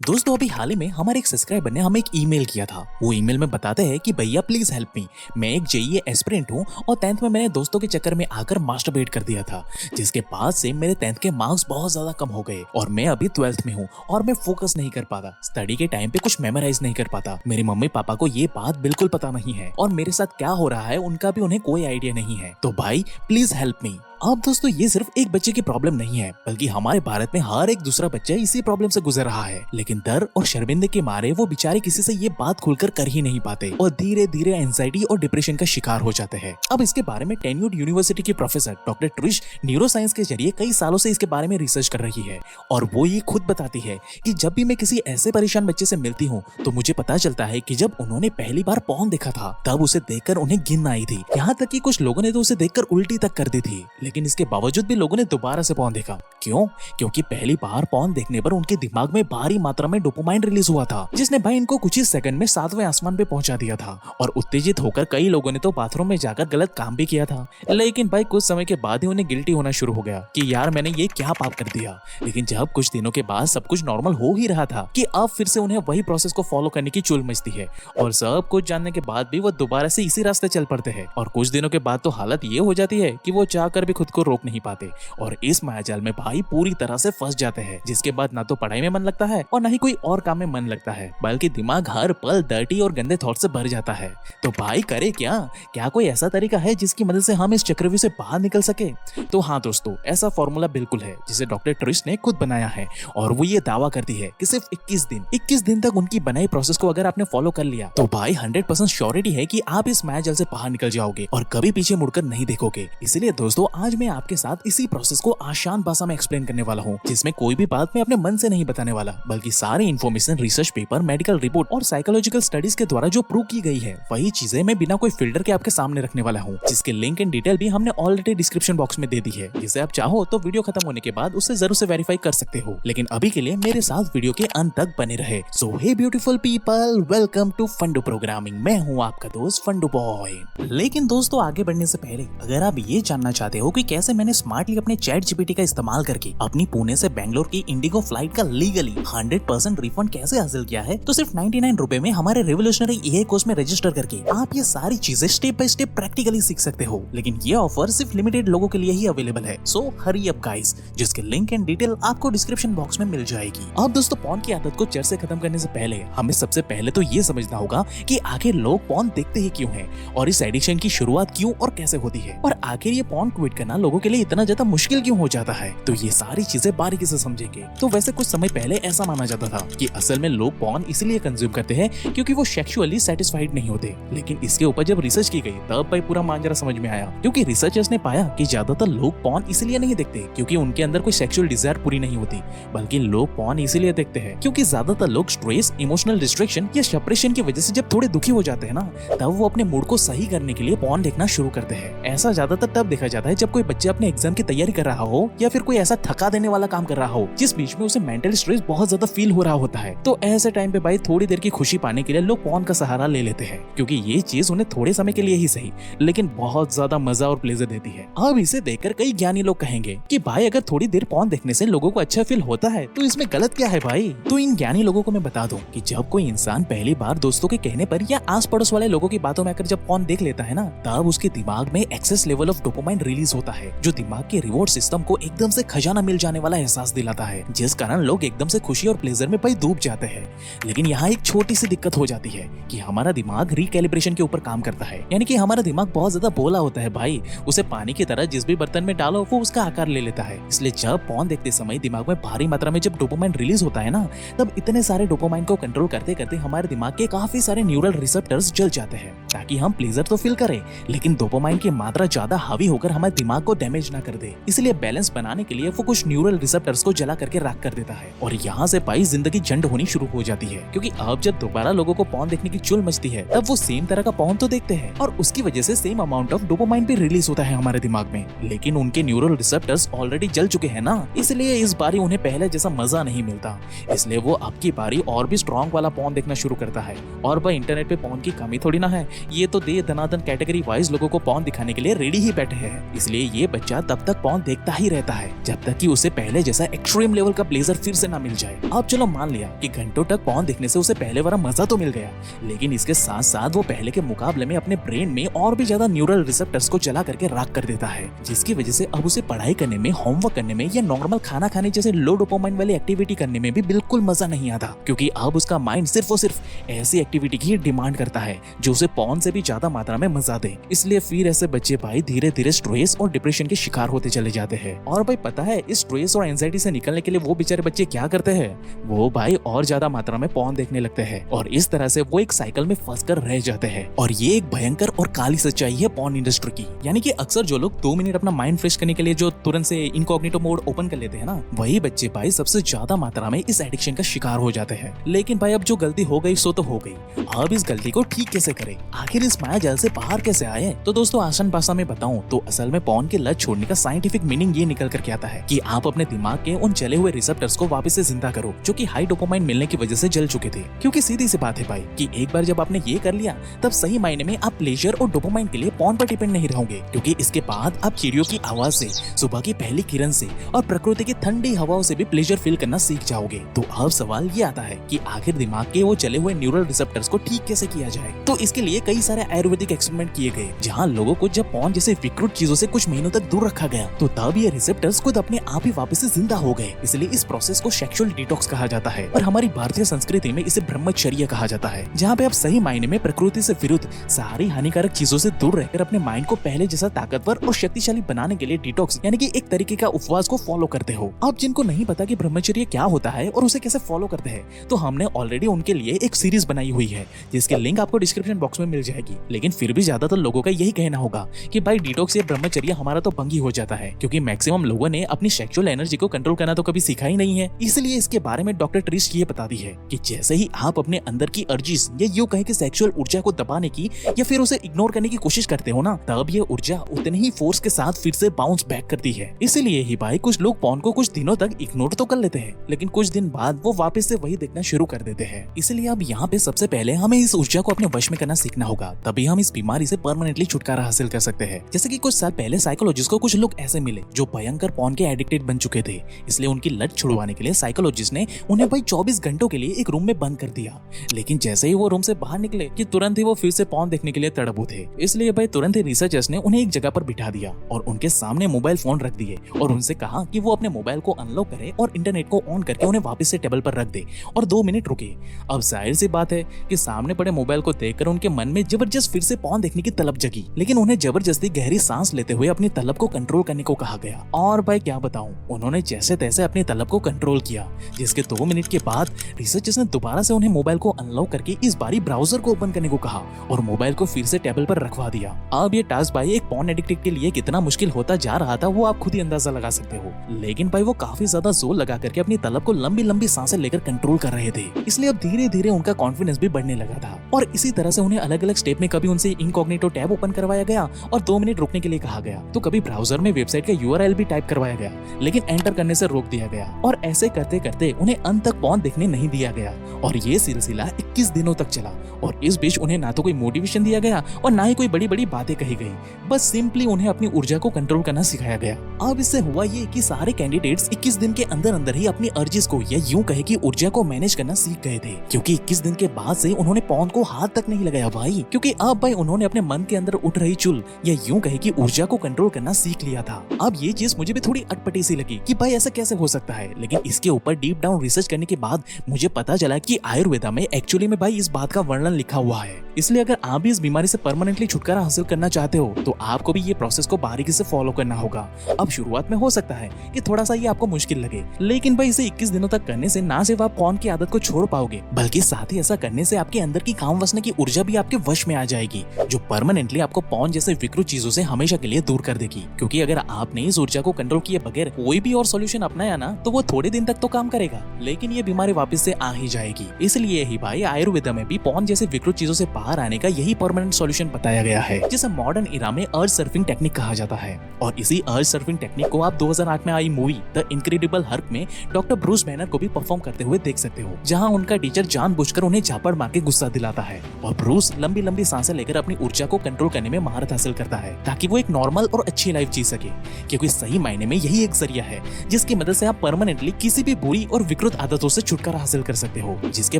दोस्तों अभी हाल ही में हमारे एक सब्सक्राइबर ने हमें एक ईमेल किया था। वो ईमेल में बताते हैं कि भैया प्लीज हेल्प मी, मैं एक जेईई एस्पिरेंट हूँ और 10th में मैंने दोस्तों के चक्कर में आकर मास्टरबेट कर दिया था, जिसके बाद से मेरे 10th के मार्क्स बहुत ज्यादा कम हो गए और मैं अभी 12th में हूँ और मैं फोकस नहीं कर पाता, स्टडी के टाइम पे कुछ मेमोराइज नहीं कर पाता। मेरी मम्मी पापा को ये बात बिल्कुल पता नहीं है और मेरे साथ क्या हो रहा है उनका भी उन्हें कोई आइडिया नहीं है। तो भाई प्लीज हेल्प मी। अब दोस्तों ये सिर्फ एक बच्चे की प्रॉब्लम नहीं है, बल्कि हमारे भारत में हर एक दूसरा बच्चा इसी प्रॉब्लम से गुजर रहा है। लेकिन डर और शर्मिंदगी के मारे वो बेचारे किसी से ये बात खुलकर कर ही नहीं पाते और धीरे धीरे एंजाइटी और डिप्रेशन का शिकार हो जाते हैं। अब इसके बारे में टेन्यूर्ड यूनिवर्सिटी की professor doctor Trish neuro science के जरिए कई सालों से इसके बारे में रिसर्च कर रही है और वो ये खुद बताती है कि जब भी मैं किसी ऐसे परेशान बच्चे से मिलती हूँ तो मुझे पता चलता है कि जब उन्होंने पहली बार पॉर्न देखा था तब उसे देखकर उन्हें घिन आई थी। यहाँ तक कि कुछ लोगों ने तो उसे देखकर उल्टी तक कर दी थी, लेकिन इसके बावजूद भी लोगों ने दोबारा से पॉर्न देखा। क्यों? क्योंकि पहली बार पॉर्न देखने पर उनके दिमाग में भारी मात्रा में डोपामाइन रिलीज हुआ था, जिसने भाई इनको कुछ ही सेकंड में 7वें आसमान पे पहुंचा दिया था। और उत्तेजित होकर कई लोगों ने तो बाथरूम में जाकर गलत काम भी किया था। लेकिन भाई कुछ समय के बाद ही उन्हें गिल्टी होना शुरू हो गया कि यार मैंने ये क्या पाप कर दिया। लेकिन जब कुछ दिनों के बाद सब कुछ नॉर्मल हो ही रहा था कि अब फिर से उन्हें वही प्रोसेस को फॉलो करने की चुल मचती है और सब कुछ जानने के बाद भी वो दोबारा से इसी रास्ते चल पड़ते हैं। और कुछ दिनों के बाद तो हालत ये हो जाती है कि वो चाहकर भी खुद को रोक नहीं पाते और इस मायाजाल में भाई पूरी तरह से फंस जाते हैं, जिसके बाद ना तो पढ़ाई में मन लगता है और ना ही कोई और काम में मन लगता है, बल्कि दिमाग हर पल डर्टी और गंदे थॉट से भर जाता है। तो भाई करे क्या कोई ऐसा तरीका है जिसकी मदद से हम इस चक्रव्यूह से बाहर निकल सके? तो हाँ दोस्तों, ऐसा फॉर्मूला बिल्कुल है जिसे डॉक्टर ट्रिश ने खुद बनाया है और वो ये दावा करती है कि सिर्फ 21 दिन तक उनकी बनाई प्रोसेस को अगर आपने फॉलो कर लिया तो भाई 100% श्योरिटी है कि आप इस मायाजाल से बाहर निकल जाओगे और कभी पीछे मुड़कर नहीं देखोगे। इसलिए दोस्तों आज मैं आपके साथ इसी प्रोसेस को आसान भाषा में एक्सप्लेन करने वाला हूँ, जिसमें कोई भी बात मैं अपने मन से नहीं बताने वाला, बल्कि सारी information research paper, medical report और साइकोलॉजिकल स्टडीज के द्वारा जो प्रूव की गई है वही चीजें मैं बिना कोई फिल्टर के आपके सामने रखने वाला हूँ, जिसके लिंक एंड डिटेल भी हमने ऑलरेडी डिस्क्रिप्शन बॉक्स में दे दी है, जिसे आप चाहो तो वीडियो खत्म होने के बाद उसे जरूर से वेरीफाई कर सकते हो। लेकिन अभी के लिए मेरे साथ वीडियो के अंत तक बने रहे। So hey beautiful people, welcome to Fundoo programming. मैं हूँ आपका दोस्त फंडू बॉय। लेकिन दोस्तों आगे बढ़ने से पहले अगर आप ये जानना चाहते हो कि कैसे मैंने स्मार्टली अपने चैट जीपीटी का इस्तेमाल करके अपनी पुणे से बेंगलोर की इंडिगो फ्लाइट का लीगली 100% रिफंड कैसे हासिल किया है, तो सिर्फ 99 रुपए में हमारे रेवोल्यूशनरी एआई कोर्स में रजिस्टर करके आप ये सारी चीजें स्टेप बाय स्टेप प्रैक्टिकली सीख सकते हो। लेकिन ये ऑफर सिर्फ लिमिटेड लोगों के लिए ही अवेलेबल है, सो हरी अप गाइस, जिसके लिंक एंड डिटेल आपको डिस्क्रिप्शन बॉक्स में मिल जाएगी। अब दोस्तों पॉर्न की आदत को जड़ से खत्म करने से पहले हमें सबसे पहले तो ये समझना होगा कि आखिर लोग पॉर्न देखते ही क्यों हैं और इस एडिक्शन की शुरुआत क्यों और कैसे होती है और आखिर ये पॉर्न क्विट करना लोगों के लिए इतना ज्यादा मुश्किल क्यों हो जाता है। तो ये सारी चीजें बारीकी से समझेंगे। तो वैसे कुछ समय पहले ऐसा माना जाता था कि असल में लोग पॉर्न इसलिए कंज्यूम करते हैं क्योंकि वो सेक्सुअली सेटिस्फाइड नहीं होते। लेकिन इसके ऊपर जब रिसर्च की गई तब भाई पूरा मांजरा समझ में आया, क्योंकि रिसर्चर्स ने पाया कि ज्यादातर लोग पॉर्न इसलिए नहीं देखते क्योंकि उनके अंदर कोई सेक्सुअल डिजायर पूरी नहीं होती, बल्कि लोग पॉर्न इसलिए देखते हैं क्योंकि ज्यादातर लोग स्ट्रेस, इमोशनल डिस्ट्रैक्शन या सेपरेशन की वजह से जब थोड़े दुखी हो जाते हैं ना, तब वो अपने मूड को सही करने के लिए पॉर्न देखना शुरू करते हैं। ऐसा ज्यादातर तब देखा जाता है जब कोई बच्चा अपने एग्जाम की तैयारी कर रहा हो या फिर कोई ऐसा थका देने वाला काम कर रहा हो जिस बीच में उसे मेंटल स्ट्रेस बहुत ज्यादा फील हो रहा होता है। तो ऐसे टाइम पे भाई थोड़ी देर की खुशी पाने के लिए लोग पॉर्न का सहारा ले लेते हैं, क्योंकि ये चीज उन्हें थोड़े समय के लिए ही सही लेकिन बहुत ज्यादा मजा और प्लेजर देती है। अब इसे देखकर कई ज्ञानी लोग कहेंगे कि भाई अगर थोड़ी देर पॉर्न देखने से लोगों को अच्छा फील होता है तो इसमें गलत क्या है भाई। तो इन ज्ञानी लोगों को मैं बता दूं कि जब कोई इंसान पहली बार दोस्तों के कहने पर या आस पड़ोस वाले लोगों की बातों में आकर जब पॉर्न देख लेता है ना, तब उसके दिमाग में excess level of dopamine release होता है, जो दिमाग के रिवॉर्ड सिस्टम को एकदम से खजाना मिल जाने वाला एहसास दिलाता है, जिस कारण लोग एकदम से खुशी और प्लेजर में भाई डूब जाते हैं। लेकिन यहाँ एक छोटी सी दिक्कत हो जाती है कि हमारा दिमाग रिकैलिब्रेशन के ऊपर काम करता है, यानी कि हमारा दिमाग बहुत ज्यादा भोला होता है भाई। उसे पानी की तरह जिस भी बर्तन में डालो वो उसका आकार ले लेता है। इसलिए जब पॉर्न देखते समय दिमाग में भारी मात्रा में जब डोपामाइन रिलीज होता है ना, तब इतने सारे डोपामाइन को कंट्रोल करते करते हमारे दिमाग के काफी सारे न्यूरल रिसेप्टर्स जल जाते हैं ताकि हम प्लेजर तो फील करें, लेकिन डोपामाइन की मात्रा ज्यादा हावी होकर हमारे दिमाग को डैमेज ना कर दे। इसलिए बैलेंस बनाने के लिए वो कुछ न्यूरल रिसेप्टर्स को जला करके राख कर देता है और यहाँ से भाई जिंदगी झंड होनी शुरू हो जाती है, क्योंकि अब जब दोबारा लोगों को पॉर्न देखने की चुल मचती है तब वो सेम तरह का पॉर्न तो देखते हैं और उसकी वजह से सेम अमाउंट ऑफ डोपामाइन भी रिलीज होता है हमारे दिमाग में, लेकिन उनके न्यूरल रिसेप्टर्स ऑलरेडी जल चुके हैं ना, इसलिए इस बारी उन्हें पहले जैसा मजा नहीं मिलता। इसलिए वो अब की बारी और भी स्ट्रॉन्ग वाला पॉर्न देखना शुरू करता है। और भाई इंटरनेट पे पॉर्न की कमी थोड़ी ना है, ये तो दे दनादन कैटेगरी वाइज लोगों को पॉर्न दिखाने के लिए रेडी ही बैठे हैं। इसलिए इसलिए ये बच्चा तब तक पॉर्न देखता ही रहता है जब तक कि उसे पहले जैसा एक्सट्रीम लेवल का प्लेजर फिर से ना मिल जाए। अब चलो मान लिया कि घंटों तक पॉर्न देखने से उसे पहले वाला मजा तो मिल गया, लेकिन इसके साथ साथ वो पहले के मुकाबले में अपने ब्रेन में और भी ज्यादा न्यूरल रिसेप्टर्स को जला करके राख कर देता है, जिसकी वजह से अब उसे पढ़ाई करने में, होमवर्क करने में या नॉर्मल खाना खाने जैसे लो डोपामाइन वाली एक्टिविटी करने में भी बिल्कुल मजा नहीं आता, क्योंकि अब उसका माइंड सिर्फ और सिर्फ ऐसी एक्टिविटी की डिमांड करता है जो उसे पॉर्न से भी ज्यादा मात्रा में मजा दे। इसलिए फिर ऐसे बच्चे भाई धीरे धीरे स्ट्रेस और डिप्रेशन के शिकार होते चले जाते हैं। और भाई पता है इस स्ट्रेस और एंजाइटी से निकलने के लिए वो बेचारे बच्चे क्या करते हैं, वो भाई और ज्यादा मात्रा में पॉर्न देखने लगते हैं और इस तरह से वो एक साइकिल में फंस कर रह जाते हैं। और ये एक भयंकर और काली सच्चाई है पॉर्न इंडस्ट्री की। यानी कि अक्सर जो लोग 2 मिनट अपना माइंड फ्रेश करने के लिए जो तुरंत से इनकॉग्निटो मोड ओपन कर लेते हैं ना, वही बच्चे भाई सबसे ज्यादा मात्रा में इस एडिक्शन का शिकार हो जाते हैं। लेकिन भाई अब जो गलती हो गई सो तो हो गई, अब इस गलती को ठीक कैसे करें, आखिर इस माया जाल से बाहर कैसे आए? तो दोस्तों आसान भाषा में बताऊं तो असल में पॉर्न की लत छोड़ने का साइंटिफिक मीनिंग ये निकल कर के आता है कि आप अपने दिमाग के उन जले हुए रिसेप्टर्स को वापस से जिंदा करो जो कि हाई डोपामाइन मिलने की वजह से जल चुके थे। क्योंकि सीधी सी बात है भाई कि एक बार जब आपने ये कर लिया तब सही मायने में आप प्लेजर और डोपामाइन के लिए पॉर्न पर डिपेंड नहीं रहोगे, क्योंकि इसके बाद आप चिड़ियों की आवाज से, सुबह की पहली किरण से और प्रकृति की ठंडी हवाओं से भी प्लेजर फील करना सीख जाओगे। तो अब सवाल ये आता है कि आखिर दिमाग के वो जले हुए न्यूरल रिसेप्टर्स को ठीक कैसे किया जाए? तो इसके लिए कई सारे आयुर्वेदिक एक्सपेरिमेंट किए गए जहाँ लोगों को जब पॉर्न जैसे विकृत चीजों से कुछ महीनों तक दूर रखा गया तो तब ये रिसेप्टर्स खुद अपने आप ही वापस से जिंदा हो गए। इसलिए इस प्रोसेस को सेक्सुअल डिटॉक्स कहा जाता है और हमारी भारतीय संस्कृति में इसे ब्रह्मचर्य कहा जाता है, जहाँ पे आप सही मायने में प्रकृति से विरुद्ध सारी हानिकारक चीजों से दूर रहकर अपने माइंड को पहले जैसा ताकतवर और शक्तिशाली बनाने के लिए डिटॉक्स यानी कि एक तरीके का उपवास को फॉलो करते हो। अब जिनको नहीं पता कि ब्रह्मचर्य क्या होता है और उसे कैसे फॉलो करते हैं, तो हमने ऑलरेडी उनके लिए एक सीरीज बनाई हुई है जिसके लिंक आपको डिस्क्रिप्शन बॉक्स में मिल जाएगी। लेकिन फिर भी ज्यादातर लोगों का यही कहना होगा कि भाई डिटॉक्स या ब्रह्मचर्य हमारा तो भंगी हो जाता है, क्योंकि मैक्सिमम लोगों ने अपनी सेक्सुअल एनर्जी को कंट्रोल करना तो कभी सीखा ही नहीं है। इसलिए इसके बारे में डॉक्टर ट्रिश ये बता दी है कि जैसे ही आप अपने अंदर की अर्जीज या यूं कहे कि सेक्सुअल ऊर्जा को दबाने की या फिर उसे इग्नोर करने की कोशिश करते हो ना, तब ये ऊर्जा उतने ही फोर्स के साथ फिर से बाउंस बैक करती है। इसीलिए ही भाई कुछ लोग पॉर्न को कुछ दिनों तक इग्नोर तो कर लेते हैं, लेकिन कुछ दिन बाद वो वापस से वही देखना शुरू कर देते हैं। इसलिए अब यहाँ पे सबसे पहले हमें इस ऊर्जा को अपने वश में करना सीखना होगा, तभी हम इस बीमारी से परमानेंटली छुटकारा हासिल कर सकते हैं। जैसे कि कुछ साल पहले साइकोलॉजिस्ट को कुछ लोग ऐसे मिले जो भयंकर पॉर्न के एडिक्टेड बन चुके थे। इसलिए उनकी लत छुड़वाने के लिए साइकोलॉजिस्ट ने उन्हें भाई 24 घंटों के लिए एक रूम में बंद कर दिया। लेकिन जैसे ही वो रूम से बाहर निकले कि तुरंत ही वो फिर से पॉर्न देखने के लिए तड़प उठे। इसलिए भाई तुरंत ही रिसर्चर्स ने उन्हें एक जगह पर बिठा दिया और उनके सामने मोबाइल फोन रख दिए और उनसे कहा कि वो अपने मोबाइल को अनलॉक करे और इंटरनेट को ऑन करके उन्हें वापस से टेबल पर रख दे और 2 मिनट रुके। अब जाहिर सी बात है कि सामने पड़े मोबाइल को देखकर उनके मन में जबरदस्त फिर से पॉर्न देखने की तलब जगी, लेकिन उन्हें जबरदस्ती गहरी सांस लेते हुए अपनी तलब को कंट्रोल करने को कहा गया। और भाई क्या बताऊं, उन्होंने जैसे तैसे अपनी तलब को कंट्रोल किया, जिसके 2 मिनट के बाद रिसर्चर्स ने दोबारा से उन्हें मोबाइल को अनलॉक करके इस बारी ब्राउजर को ओपन करने को कहा और मोबाइल को फिर से टेबल पर रखवा दिया। अब ये टास्क भाई एक पॉर्न एडिक्टेड के लिए कितना मुश्किल होता जा रहा था वो आप खुद ही अंदाजा लगा सकते हो। लेकिन भाई वो काफी ज्यादा जोर लगा करके अपनी तलब को लंबी लंबी सांसें लेकर कंट्रोल कर रहे थे, इसलिए अब धीरे धीरे उनका कॉन्फिडेंस भी बढ़ने लगा था। और इसी तरह से उन्हें अलग अलग स्टेप में कभी उनसे इनकॉग्निटो टैब ओपन करवाया गया और 2 मिनट रुकने के लिए कहा गया, तो कभी ब्राउजर में वेबसाइट का URL भी टाइप करवाया गया, लेकिन एंटर करने से रोक दिया गया। और ऐसे करते करते उन्हें अंत तक पॉर्न देखने नहीं दिया गया और ये सिलसिला 21 दिनों तक चला। और इस बीच उन्हें ना तो कोई मोटिवेशन दिया गया और ना ही कोई बड़ी बड़ी बातें कही गई, बस सिंपली उन्हें अपनी ऊर्जा को कंट्रोल करना सिखाया गया। अब इससे हुआ ये कि सारे कैंडिडेट्स 21 दिन के अंदर अंदर ही अपनी अर्जिस को या यूं कहे कि ऊर्जा को मैनेज करना सीख गए थे, क्योंकि 21 दिन के बाद से उन्होंने पॉर्न को हाथ तक नहीं लगाया भाई, क्योंकि अब भाई उन्होंने अपने मन के अंदर उठ रही चुल या यूं कहे कि ऊर्जा को कंट्रोल करना सीख लिया था। अब ये चीज मुझे भी थोड़ी अटपटी सी लगी कि भाई ऐसा कैसे हो सकता है, लेकिन इसके ऊपर डीप डाउन रिसर्च करने के बाद मुझे पता चला कि आयुर्वेदा में एक्चुअली में भाई इस बात का वर्णन लिखा हुआ है। इसलिए अगर आप भी इस बीमारी से परमानेंटली छुटकारा हासिल करना चाहते हो तो आपको भी ये प्रोसेस को बारीकी से फॉलो करना होगा। अब शुरुआत में हो सकता है कि थोड़ा सा ये आपको मुश्किल लगे, लेकिन भाई इसे 21 दिनों तक करने से ना सिर्फ आप पॉर्न की आदत को छोड़ पाओगे, बल्कि साथ ही ऐसा करने से आपके अंदर की काम वासना की ऊर्जा भी आपके वश में आ जाएगी, जो परमानेंटली आपको पॉर्न जैसे विकृत चीजों से हमेशा के लिए दूर कर देगी। क्योंकि अगर आपने इस ऊर्जा को कंट्रोल किए बगैर कोई भी और सोल्यूशन अपनाया ना, तो वो थोड़े दिन तक तो काम करेगा, लेकिन ये बीमारी वापस से आ ही जाएगी। इसलिए ही भाई आयुर्वेदा में भी पॉर्न जैसे विकृत चीजों से बाहर आने का यही परमानेंट सॉल्यूशन बताया गया है, जिसे मॉडर्न इरा में अर्ज सर्फिंग टेक्निक कहा जाता है। और इसी अर्ज सर्फिंग टेक्निक को आप 2008 में आई मूवी द इनक्रेडिबल हल्क में डॉक्टर ब्रूस बैनर को भी परफॉर्म करते हुए देख सकते हो, जहां उनका टीचर जानबूझकर उन्हें झापड़ मार के गुस्सा दिलाता है और ब्रूस लंबी लंबी सांसें लेकर अपनी ऊर्जा को कंट्रोल करने में महारत हासिल करता है, ताकि वो एक नॉर्मल खुशहाल और अच्छी लाइफ जी सके, क्योंकि सही मायने में यही एक जरिया है जिसकी मदद से आप परमानेंटली किसी भी बुरी और विकृत आदतों से छुटकारा हासिल कर सकते हो। जिसके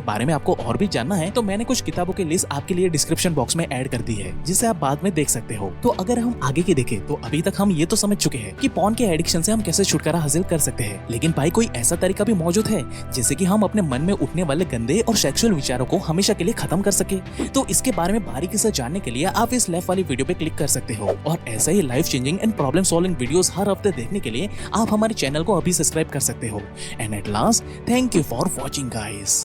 बारे में आपको और भी जानना है तो मैंने कुछ किताबों की लिस्ट आपके लिए डिस्क्रिप्शन बॉक्स में ऐड कर दी है, जिसे आप बाद में देख सकते हो। तो अगर हम आगे की देखें तो अभी तक हम ये तो समझ चुके हैं कि पॉर्न के एडिक्शन से हम कैसे छुटकारा हासिल कर सकते हैं, लेकिन भाई कोई ऐसा तरीका भी मौजूद है जिससे कि हम अपने मन में उठने वाले गंदे और सेक्सुअल विचारों को हमेशा के लिए खत्म कर सके? तो इसके बारे में बारीकी से जानने के लिए आप इस लेफ्ट वाली वीडियो पे क्लिक कर सकते हो, और ऐसा ही life changing and problem solving videos हर हफ्ते देखने के लिए आप हमारे चैनल को अभी सब्सक्राइब कर सकते हो। And at last, thank you for watching guys.